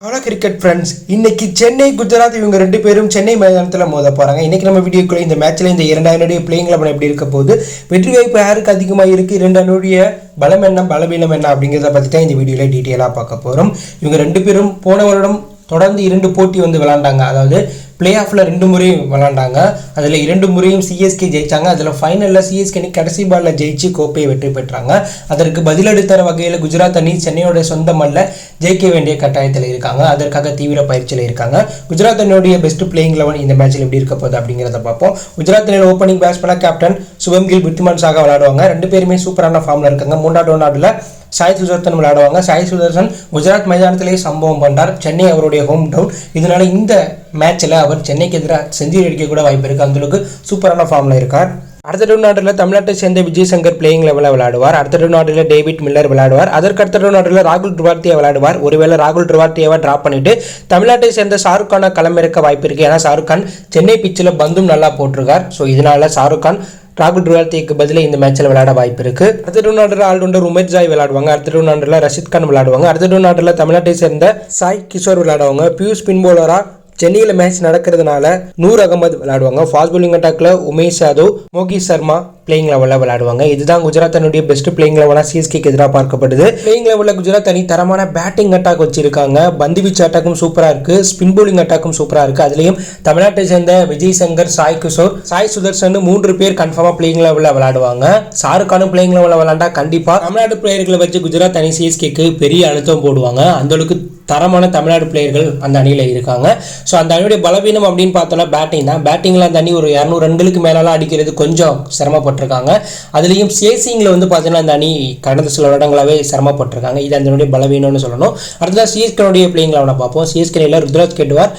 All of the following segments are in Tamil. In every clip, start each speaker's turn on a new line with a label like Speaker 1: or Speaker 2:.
Speaker 1: ஹலோ கிரிக்கெட் ஃப்ரெண்ட்ஸ், இன்னைக்கு சென்னை குஜராத் இவங்க ரெண்டு பேரும் சென்னை மைதானத்தில் மோத போகிறாங்க. இன்றைக்கி நம்ம வீடியோக்குள்ளே இந்த மேட்ச்சில் இந்த 2 அணியுடைய பிளேயிங் 11 எப்படி இருக்க போகுது, வெற்றி வாய்ப்பு யாருக்கு அதிகமாக இருக்குது, 2 அணியுடைய பலம் என்ன பலவீனம் என்ன அப்படிங்கிறத பற்றி தான் இந்த வீடியோவில் டீட்டெயிலாக பார்க்க போகிறோம். இவங்க ரெண்டு பேரும் போன வருடம் தொடர்ந்து 2 போட்டி விளாண்டாங்க. அதாவது பிளே ஆஃபில் 2 முறையும் விளாண்டாங்க. அதில் 2 முறையும் சிஎஸ்கே ஜெயித்தாங்க. அதில் ஃபைனலில் சிஎஸ்கே அணி கடைசி பாலில் ஜெயிச்சு கோப்பையை வெற்றி பெற்றாங்க. அதற்கு பதிலடி தர வகையில் குஜராத் அணி சென்னையோட சொந்த மல்ல ஜெயிக்க வேண்டிய கட்டாயத்தில் இருக்காங்க. அதற்காக தீவிர பயிற்சியில் இருக்காங்க. குஜராத் அணியோடைய பெஸ்ட் பிளேயிங் 11 இந்த மேட்ச்சில் எப்படி இருக்க போகுது அப்படிங்கிறத பார்ப்போம். குஜராத் அணியில் ஓப்பனிங் பேட்ஸ்மேனாக கேப்டன் சுபம் கில், விருத்திமான் சாகா விளையாடுவாங்க. 2 பேருமே சூப்பரான ஃபார்மில் இருக்காங்க. 3வது நாட்டில் சாய் சுதர்சன் விளையாடுவாங்க. சாய் சுதர்சன் குஜராத் மைதானத்திலேயே சம்பவம் பண்ணார். சென்னை அவருடைய ஹோம் டவுன். இதனால இந்த மேட்ச்சில் அவர் சென்னைக்கு எதிராக செஞ்சுரி அடிக்க கூட வாய்ப்பு இருக்குது. அந்தளவுக்கு சூப்பரான ஃபார்மில் இருக்கார். அடுத்த நாட்டில் தமிழ்நாட்டை சேர்ந்த விஜய் சங்கர் பிளேயிங் லெவலில் விளையாடுவார். அடுத்த நாட்டில் டேவிட் மில்லர் விளையாடுவார். அதற்கு அடுத்த நாட்டில் ராகுல் திரிபாத்தியா விளையாடுவார். ஒருவேளை ராகுல் திரிபாத்தியாவை ட்ராப் பண்ணிட்டு தமிழ்நாட்டை சேர்ந்த ஷாருக் கானை களமிறக்க வாய்ப்பு இருக்குது. ஏன்னா ஷாருக் கான் சென்னை பிச்சில் பந்தும் நல்லா போட்டிருக்கார். ஸோ இதனால ஷாருக் கான் ராகுல் திரிபாத்திக்கு பதிலாக இந்த மேட்ச்சில் விளையாட வாய்ப்பு இருக்குது. அடுத்த நாட்டில் ஆல்ரவுண்டர் உமேஷ் ஜாய் விளையாடுவாங்க. அடுத்த நாட்டில் ரஷித் கான் விளையாடுவாங்க. அடுத்த நாட்டில் தமிழ்நாட்டை சேர்ந்த சாய் கிஷோர் விளையாடுவாங்க. பியூஷ் ஸ்பின் பவுலரா சென்னையில் மேட்ச் நடக்கிறதுனால நூர் அகமது விளையாடுவாங்க. ஃபாஸ்ட் பவுலிங் அட்டாக்ல உமேஷ் யாதவ், மோகித் சர்மா பிளேயிங் லெவலில் விளையாடுவாங்க. இதுதான் குஜராத் அணியுடைய பெஸ்ட் பிளேயிங் லெவலாக சிஎஸ்கேக்கு எதிராக பார்க்கப்படுது. பிளேயிங் லெவலில் குஜராத் அணி தரமான பேட்டிங் அட்டாக் வச்சிருக்காங்க. பந்து வீச்சு அட்டாக்கும் சூப்பராக இருக்கு. ஸ்பின் பவுலிங் அட்டாக்கும் சூப்பராக இருக்கு. அதுலேயும் தமிழ்நாட்டை சேர்ந்த விஜய் சங்கர், சாய் கிஷோர், சாய் சுதர்சன் 3 பேர் கன்ஃபார்மாக பிளேயிங் லெவலில் விளையாடுவாங்க. ஷாருக் கானும் பிளேயிங் லெவலில் விளையாண்டா கண்டிப்பாக தமிழ்நாடு பிளேயர்களை வச்சு குஜராத் அணி சிஎஸ்கேக்கு பெரிய அழுத்தம் போடுவாங்க. அந்தளவுக்கு தரமான தமிழ்நாடு பிளேயர்கள் அந்த அணியில் இருக்காங்க. ஸோ அந்த அணியுடைய பலவீனம் அப்படின்னு பார்த்தோம்னா பேட்டிங் தான். பேட்டிங்கில் அந்த அணி ஒரு 200 ரன்களுக்கு மேலாம் அடிக்கிறது கொஞ்சம் சிரமப்பட்டிருக்காங்க. அதுலேயும் சேசிங்கில் பார்த்தீங்கன்னா அந்த அணி கடந்த சில வருடங்களாகவே சிரமப்பட்டிருக்காங்க. இது அந்த அணியுடைய பலவீனம்னு சொல்லணும். அடுத்ததாக சிஎஸ்கேனுடைய பிளேயிங் லெவனை பார்ப்போம். சிஎஸ்கேனில் ருத்ராஜ் கேட்வார்,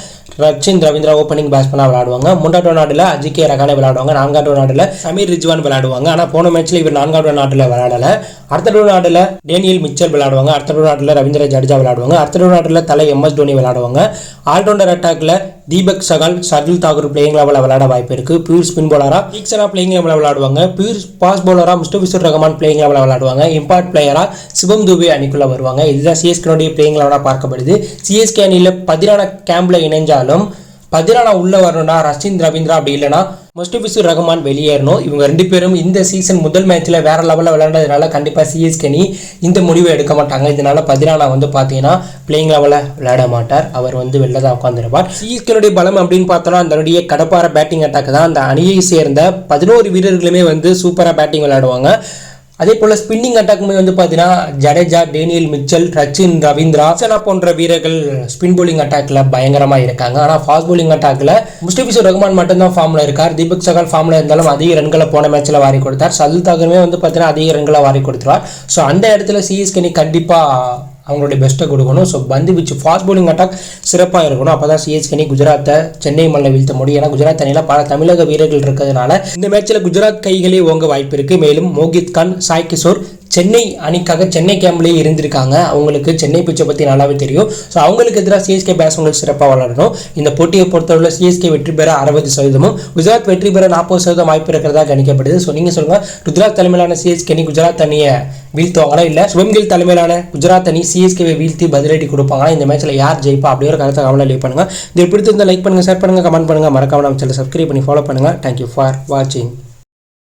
Speaker 1: ரச்சின் ரவீந்திரா ஓப்பனிங் பேட்ஸ்மேனாக விளையாடுவாங்க. 3வது நாட்டில் அஜிகே ரகானே விளையாடுவாங்க. 4வது நாட்டில் சமீர் ரிஜ்வான் விளையாடுவாங்க. ஆனால் போன மேட்ச்சில் இவர் 4வது நாட்டில் விளையாடலை. அடுத்த நாட்டில் டேனியல் மிச்சல் விளையாடுவாங்க. அடுத்த நாட்டில் ரவீந்திர ஜடேஜா விளையாடுவாங்க. அடுத்த நாட்டில் தலை MS தோனி விளையாடுவாங்க. ஆல்ரவுண்டர் அட்டாக்ல தீபக் சகால், ஷர்துல் தாக்கூர் பிளேயிங் லெவலில் விளையாட வாய்ப்பு இருக்குது. பியூர் ஸ்பின் பவுலரா தீக்ஷனா பிளேயிங் லெவலில் விளையாடுவாங்க. பியூர் பாஸ் பவுலரா முஸ்தபிசுர் ரஹ்மான் பிளேயிங் லெவலில் விளையாடுவாங்க. இம்பார்ட் பிளேயரா சிவம் துபே அணிக்குள்ள வருவாங்க. இதுதான் சிஎஸ்கேனுடைய பிளேயிங் லெவலாக பார்க்கப்படுது. சிஎஸ்கே அணியில் 10 கேம்ப்ல இணைஞ்சாலும் 10 உள்ள வரணும்னா ரச்சின் ரவீந்திரா, அப்படி இல்லைனா முஸ்தபிசுர் ரஹ்மான் வெளியேறணும். இவங்க 2 பேரும் இந்த சீசன் முதல் மேட்ச்சில் வேற லெவலில் விளையாண்டதுனால கண்டிப்பாக சிஎஸ்கே அணி இந்த முடிவை எடுக்க மாட்டாங்க. இதனால 10 பார்த்தீங்கன்னா பிளேயிங் லெவலில் விளையாட மாட்டார். அவர் வெளில தான் உட்காந்துருப்பார். சிஎஸ்கேனுடைய பலம் அப்படின்னு பார்த்தோம்னா அந்த கடப்பார பேட்டிங் அட்டாக் தான். அந்த அணியை சேர்ந்த 11 வீரர்களுமே சூப்பராக பேட்டிங் விளையாடுவாங்க. அதே போல் ஸ்பின்னிங் அட்டாக்குமே பார்த்தீங்கன்னா ஜடேஜா, டேனியல் மிச்சல், ரச்சின் ரவீந்திரா போன்ற வீரர்கள் ஸ்பின் பவுலிங் அட்டாக்ல பயங்கரமாக இருக்காங்க. ஆனால் ஃபாஸ்ட் பவுலிங் அட்டாக்ல முஸ்தபிசுர் ரஹ்மான் மட்டும்தான் ஃபார்மில் இருக்கார். தீபக் சகால் ஃபார்மில் இருந்தாலும் அதிக ரன்களை போன மேட்ச்சில் வாரி கொடுத்தார். ஷர்துல் தாக்கூருமே பார்த்தீங்கன்னா அதிக ரன்களை வாரி கொடுத்துருவார். ஸோ அந்த இடத்துல சிஎஸ்கே அணி கண்டிப்பாக அவங்களுடைய பெஸ்ட்டை கொடுக்கணும். ஸோ பந்து வீச்சு ஃபாஸ்ட் பவுலிங் அட்டாக் சிறப்பாக இருக்கணும். அப்போ தான் சிஎஸ்கே அணி குஜராத்தை சென்னை மண்ணில் வீழ்த்த முடியும். ஏன்னா குஜராத் அணியில் பல தமிழக வீரர்கள் இருக்கிறதுனால இந்த மேட்ச்சில் குஜராத் கைகளே ஓங்க வாய்ப்பு இருக்குது. மேலும் மோகித் கான், சாய் கிஷோர் சென்னை அணிக்காக சென்னை கேம்ப்லேயே இருந்திருக்காங்க. அவங்களுக்கு சென்னை பிச்சை பற்றி நல்லாவே தெரியும். ஸோ அவங்களுக்கு எதிராக சிஎஸ்கே பேட்ஸ்மேன்கள் சிறப்பாக விளையாடணும். இந்த போட்டியை பொறுத்தவரை சிஎஸ்கே வெற்றி பெற 60%, குஜராத் வெற்றி பெற 40% வாய்ப்பு இருக்கிறதா கணிக்கப்படுது. ஸோ நீங்கள் சொல்லுங்கள், குஜராத் தலைமையிலான சிஎஸ்கே அணி குஜராத் அணியை வீழ்த்துவாங்களா, இல்லை சுபம் கில் தலைமையிலான குஜராத் அணி சிஎஸ்கேவை வீழ்த்தி பதிலடி கொடுப்பாங்களா? இந்த மேட்ச்சில் யார் ஜெயிப்பா அப்படிங்கிற கருத்தை கவலை லீவ் பண்ணுங்கள். இது பிடித்திருந்தால் லைக் பண்ணுங்கள், ஷேர் பண்ணுங்கள், கமெண்ட் பண்ணுங்கள். மறக்காம நம்ம சேனலை சப்ஸ்கிரைப் பண்ணி ஃபாலோ பண்ணுங்கள். தேங்க்யூ ஃபார் வாட்சிங்.